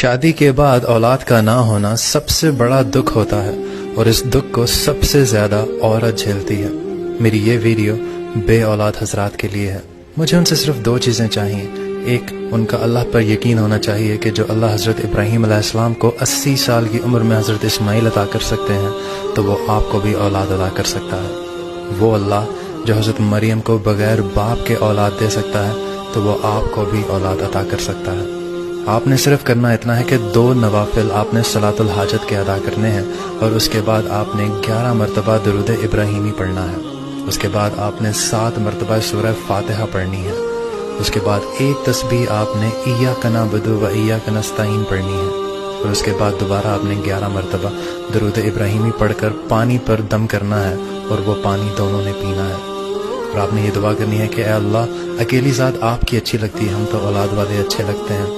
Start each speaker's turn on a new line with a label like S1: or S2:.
S1: شادی کے بعد اولاد کا نہ ہونا سب سے بڑا دکھ ہوتا ہے، اور اس دکھ کو سب سے زیادہ عورت جھیلتی ہے۔ میری یہ ویڈیو بے اولاد حضرات کے لیے ہے۔ مجھے ان سے صرف دو چیزیں چاہیے۔ ایک، ان کا اللہ پر یقین ہونا چاہیے کہ جو اللہ حضرت ابراہیم علیہ السلام کو 80 سال کی عمر میں حضرت اسماعیل عطا کر سکتے ہیں تو وہ آپ کو بھی اولاد عطا کر سکتا ہے۔ وہ اللہ جو حضرت مریم کو بغیر باپ کے اولاد دے سکتا ہے تو وہ آپ کو بھی اولاد عطا کر سکتا ہے۔ آپ نے صرف کرنا اتنا ہے کہ 2 نوافل آپ نے صلاۃ الحاجت کے ادا کرنے ہیں، اور اس کے بعد آپ نے 11 مرتبہ درود ابراہیمی پڑھنا ہے۔ اس کے بعد آپ نے 7 مرتبہ سورہ فاتحہ پڑھنی ہے۔ اس کے بعد ایک تسبیح آپ نے ایاک نعبد و ایاک نستعین پڑھنی ہے، اور اس کے بعد دوبارہ آپ نے 11 مرتبہ درود ابراہیمی پڑھ کر پانی پر دم کرنا ہے، اور وہ پانی دونوں نے پینا ہے۔ اور آپ نے یہ دعا کرنی ہے کہ اے اللہ، اکیلی ذات آپ کی اچھی لگتی ہے، ہم تو اولاد والے اچھے لگتے ہیں،